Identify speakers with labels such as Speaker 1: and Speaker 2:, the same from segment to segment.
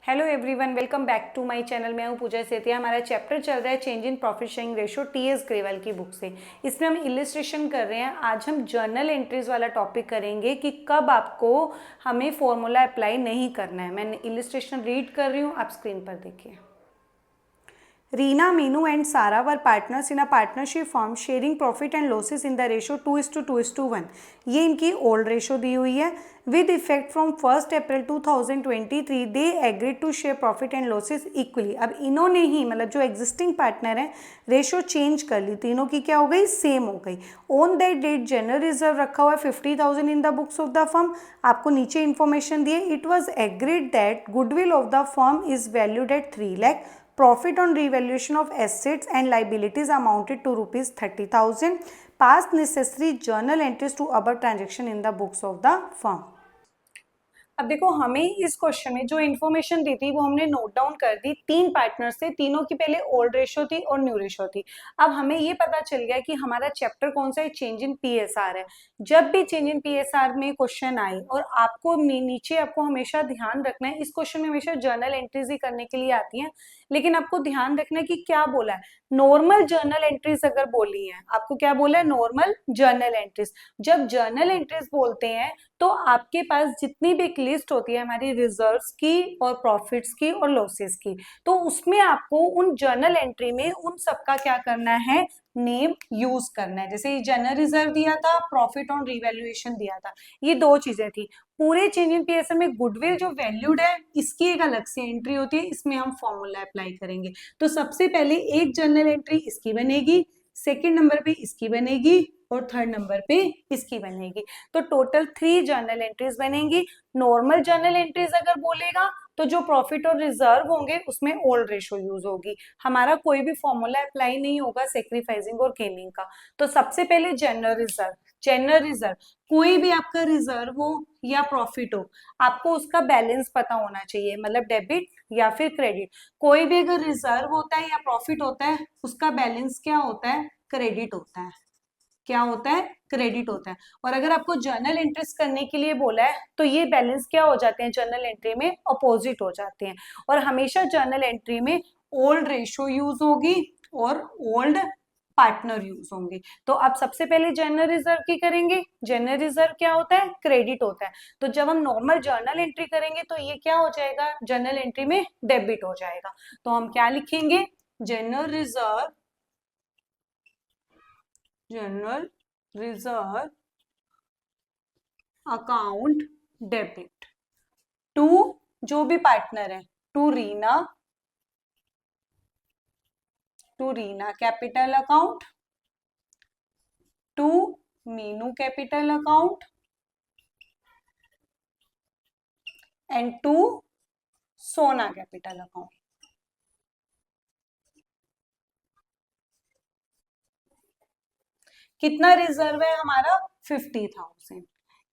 Speaker 1: Hello everyone, welcome back to my channel. मैं हूं पूजा सेतिया। हमारा चैप्टर चल रहा है change in profit sharing ratio TS Grewal की बुक से। इसमें हम इलिस्ट्रेशन कर रहे हैं। आज हम जर्नल एंट्रीज वाला टॉपिक करेंगे कि कब आपको हमें फॉर्मूला अप्लाई नहीं करना है। मैं इलिस्ट्रेशन रीड कर रही हूँ, आप स्क्रीन पर देखिए। Reena, Meenu and Sara were partners in a partnership firm sharing profit and losses in the ratio 2:2:1। ये इनकी ओल्ड रेशो दी हुई है। With effect from 1 April 2023 they agreed to share profit and losses equally. अब इन्होंने ही मतलब जो एग्जिस्टिंग पार्टनर है रेशो चेंज कर ली, तीनों की क्या हो गई, सेम हो गई। On that date general reserve रखा हुआ है 50,000 in the books of the firm. आपको नीचे इन्फॉर्मेशन दिए, it was agreed that goodwill of the firm is valued at 3 lakh. Profit on revaluation of assets and liabilities amounted to rupees 30,000. Pass necessary journal entries to above transaction in the books of the firm. अब देखो, हमें इस question में जो information दी थी वो हमने note down कर दी। तीन पार्टनर्स थे, तीनों की पहले ओल्ड रेशो थी और न्यू रेशो थी। अब हमें ये पता चल गया कि हमारा चैप्टर कौन सा है, चेंज इन पीएसआर है। जब भी चेंज इन पीएसआर में क्वेश्चन आए, और आपको नीचे आपको हमेशा ध्यान रखना है, इस क्वेश्चन में हमेशा जर्नल एंट्रीज ही करने के लिए आती है, लेकिन आपको ध्यान रखना है कि क्या बोला है। नॉर्मल जर्नल एंट्रीज अगर बोली है, आपको क्या बोला है, नॉर्मल जर्नल एंट्रीज। जब जर्नल एंट्रीज बोलते हैं तो आपके पास जितनी भी एक लिस्ट होती है हमारी रिजर्व्स की और प्रॉफिट्स की और लॉसेस की, तो उसमें आपको उन जर्नल एंट्री में उन सबका क्या करना है, नेम यूज करना है। जैसे जनरल रिजर्व दिया था, प्रॉफिट ऑन रिवैल्यूएशन दिया था, ये दो चीजें थी। पूरे चेंज इन पीएसआर में गुडविल जो वैल्यूड है इसकी एक अलग से एंट्री होती है, इसमें हम फॉर्मूला अप्लाई करेंगे। तो सबसे पहले एक जर्नल एंट्री इसकी बनेगी, सेकेंड नंबर पे इसकी बनेगी और थर्ड नंबर पे इसकी बनेगी। तो टोटल 3 जर्नल एंट्रीज बनेंगी। नॉर्मल जर्नल एंट्रीज अगर बोलेगा तो जो प्रॉफिट और रिजर्व होंगे उसमें ओल्ड रेशो यूज होगी, हमारा कोई भी फॉर्मूला अप्लाई नहीं होगा सेक्रीफाइसिंग और गेनिंग का। तो सबसे पहले जनरल रिजर्व। जनरल रिजर्व, कोई भी आपका रिजर्व हो या प्रॉफिट हो, आपको उसका बैलेंस पता होना चाहिए, मतलब डेबिट या फिर क्रेडिट। कोई भी अगर रिजर्व होता है या प्रॉफिट होता है, उसका बैलेंस क्या होता है, क्रेडिट होता है। क्या होता है, क्रेडिट होता है। और अगर आपको जर्नल एंट्रीज करने के लिए बोला है तो ये बैलेंस क्या हो जाते हैं, जर्नल एंट्री में अपोजिट हो जाते हैं। और हमेशा जर्नल एंट्री में ओल्ड रेशो यूज होगी और ओल्ड पार्टनर यूज होंगे। तो आप सबसे पहले जनरल रिजर्व की करेंगे। जनरल रिजर्व क्या होता है, क्रेडिट होता है। तो जब हम नॉर्मल जर्नल एंट्री करेंगे तो ये क्या हो जाएगा, जनरल एंट्री में डेबिट हो जाएगा। तो हम क्या लिखेंगे, general reserve, general reserve account debit to, जो भी पार्टनर है, to Reena, to Reena capital account, to Meenu capital account and to Sona capital account. कितना रिजर्व है हमारा, 50,000।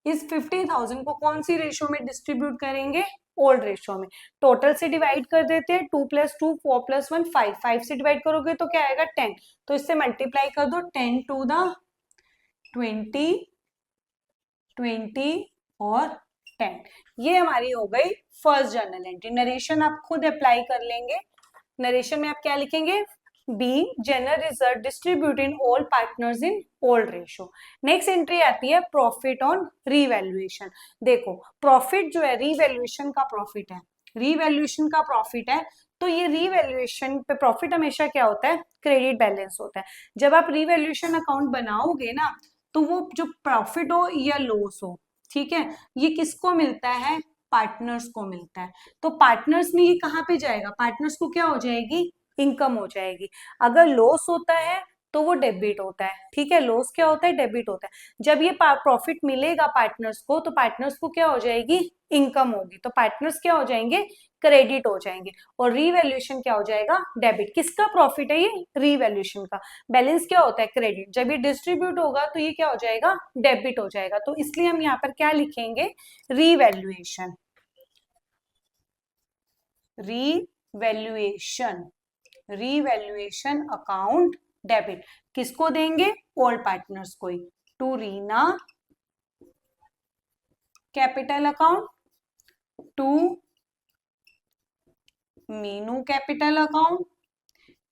Speaker 1: इस 50,000 को कौन सी रेशो में डिस्ट्रीब्यूट करेंगे, ओल्ड रेशो में। टोटल से डिवाइड कर देते हैं, 2 + 2 4 + 1 5, 5 से डिवाइड करोगे तो क्या आएगा, 10। तो इससे मल्टीप्लाई कर दो, 10 टू द 20, 20 और 10। ये हमारी हो गई फर्स्ट जर्नल एंट्री। नरेशन आप खुद अप्लाई कर लेंगे। नरेशन में आप क्या लिखेंगे, being general reserve distribute in all partners in old ratio। Next entry आती है प्रॉफिट ऑन रीवैल्यूएशन। देखो, प्रॉफिट जो है रीवैल्यूएशन का प्रॉफिट है, रीवैल्यूएशन का प्रॉफिट है। तो ये रीवैल्यूएशन पे प्रॉफिट हमेशा क्या होता है, क्रेडिट बैलेंस होता है। जब आप रीवैल्यूएशन अकाउंट बनाओगे ना, तो वो जो प्रॉफिट हो या लॉस हो, ठीक है, ये किसको मिलता है, पार्टनर्स को मिलता है। तो पार्टनर्स में ये कहाँ पे जाएगा, पार्टनर्स को क्या हो जाएगी, इनकम हो जाएगी। अगर लॉस होता है तो वो डेबिट होता है, ठीक है, लॉस क्या होता है, डेबिट होता है। जब ये प्रॉफिट मिलेगा पार्टनर्स को तो पार्टनर्स को क्या हो जाएगी, इनकम होगी। तो पार्टनर्स क्या हो जाएंगे, क्रेडिट हो जाएंगे। और रीवैल्यूएशन क्या हो जाएगा, डेबिट। किसका प्रॉफिट है ये, रीवैल्यूएशन का। बैलेंस क्या होता है, क्रेडिट। जब ये डिस्ट्रीब्यूट होगा तो ये क्या हो जाएगा, डेबिट हो जाएगा। तो इसलिए हम यहाँ पर क्या लिखेंगे, revaluation, revaluation, revaluation account debit. किसको देंगे, ओल्ड पार्टनर्स को ही। To Reena capital account, to Meenu capital account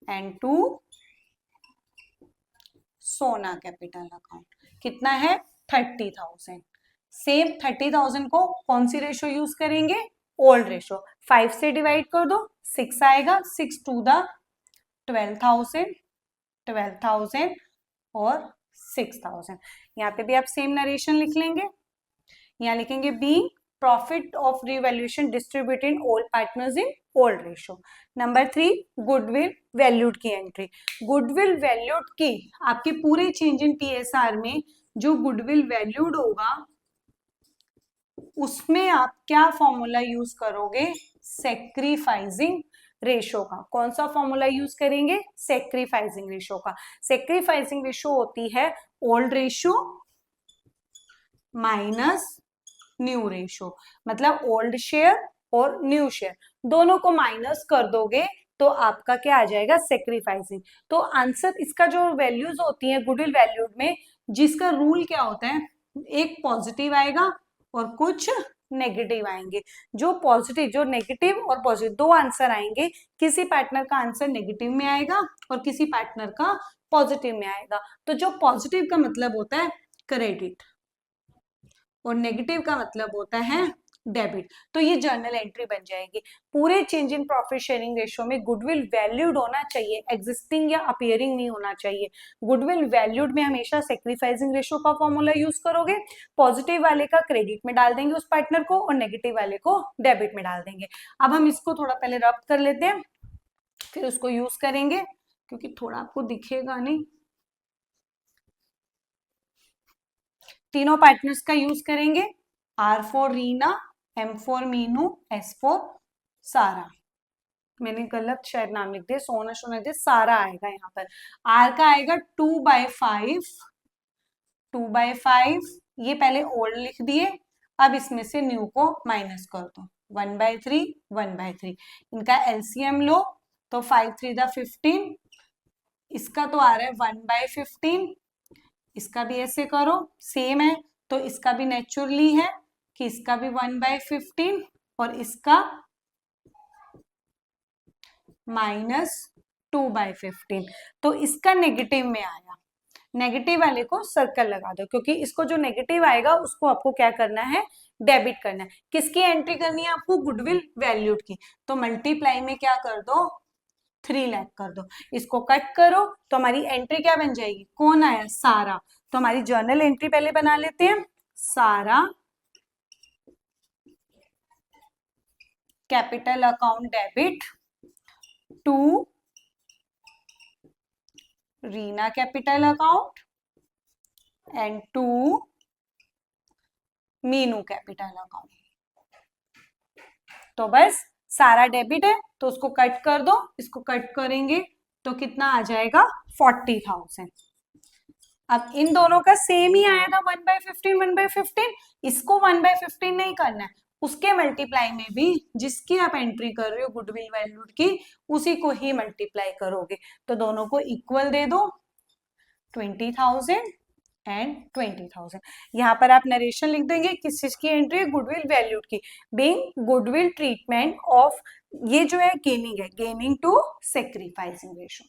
Speaker 1: and to Sona capital account. कितना है? 30,000। सेम 30,000 को कौन सी रेशो यूज करेंगे? Old ratio. 5 से डिवाइड कर दो, 6 आएगा। 6 टू द 12,000, 12,000 और 6,000। यहाँ पे भी आप सेम नरेशन लिख लेंगे। यहाँ लिखेंगे being profit of revaluation distributed all partners in old ratio. Number 3, goodwill valued की एंट्री। गुडविल वैल्यूड की आपके पूरे चेंज इन टीएसआर में जो गुडविल वैल्यूड होगा उसमें आप क्या फॉर्मूला यूज करोगे? सेक्रीफाइसिंग रेशो का। कौन सा फॉर्मूला यूज करेंगे? सेक्रीफाइसिंग रेशो का। सेक्रीफाइसिंग रेशो होती है old ratio minus new ratio. मतलब ओल्ड शेयर और न्यू शेयर दोनों को माइनस कर दोगे तो आपका क्या आ जाएगा? सेक्रीफाइसिंग। तो आंसर इसका जो वैल्यूज होती है गुडविल वैल्यूड में, जिसका रूल क्या होता है? एक पॉजिटिव आएगा और कुछ नेगेटिव आएंगे। जो पॉजिटिव, जो नेगेटिव और पॉजिटिव दो आंसर आएंगे। किसी पार्टनर का आंसर नेगेटिव में आएगा और किसी पार्टनर का पॉजिटिव में आएगा। तो जो पॉजिटिव का मतलब होता है क्रेडिट और नेगेटिव का मतलब होता है डेबिट। तो ये जर्नल एंट्री बन जाएगी। पूरे change in profit sharing ratio में गुडविल वैल्यूड होना चाहिए, एग्जिस्टिंग या अपीयरिंग नहीं होना चाहिए। गुडविल वैल्यूड में हमेशा सेक्रीफाइसिंग रेशो का फॉर्मूला यूज करोगे। पॉजिटिव वाले का क्रेडिट में डाल देंगे उस पार्टनर को और नेगेटिव वाले को डेबिट में डाल देंगे। अब हम इसको थोड़ा पहले रब कर लेते हैं, फिर उसको यूज करेंगे, क्योंकि थोड़ा आपको दिखेगा नहीं। तीनों पार्टनर्स का यूज करेंगे। R for Reena, M for Meenu, S for सारा। मैंने गलत शायद नाम लिख दिया, सोना सोना दे, सारा आएगा यहाँ पर। R का आएगा 2/5, 2/5। ये पहले ओल्ड लिख दिए, अब इसमें से न्यू को माइनस कर दो। 1/3, 1/3। इनका एलसीएम लो तो 5 3 15। इसका तो आ रहा है 1/15। इसका भी ऐसे करो, सेम है। तो इसका भी नेचुरली है कि इसका भी 1/15 और इसका -2/15। तो इसका नेगेटिव में आया। नेगेटिव वाले को सर्कल लगा दो, क्योंकि इसको जो नेगेटिव आएगा उसको आपको क्या करना है? डेबिट करना है। किसकी एंट्री करनी है आपको? गुडविल वैल्यूड की। तो मल्टीप्लाई में क्या कर दो? 3 लाख कर दो। इसको कट करो तो हमारी एंट्री क्या बन जाएगी? कौन आया? सारा। तो हमारी जर्नल एंट्री पहले बना लेते हैं। सारा capital account debit to Reena capital account and to Meenu capital account. तो बस सारा डेबिट है तो उसको कट कर दो। इसको कट करेंगे तो कितना आ जाएगा? 40,000। अब इन दोनों का सेम ही आया था 1/15, 1/15। इसको 1/15 नहीं करना है, उसके मल्टीप्लाई में भी जिसकी आप एंट्री कर रहे हो गुडविल वैल्यूड की, उसी को ही मल्टीप्लाई करोगे। तो दोनों को इक्वल दे दो, 20,000 एंड 20,000। यहाँ पर आप नरेशन लिख देंगे किस चीज की एंट्री है? गुडविल वैल्यूड की। बीइंग गुडविल ट्रीटमेंट ऑफ, ये जो है गेनिंग है, गेनिंग टू सेक्रीफाइसिंग रेशो।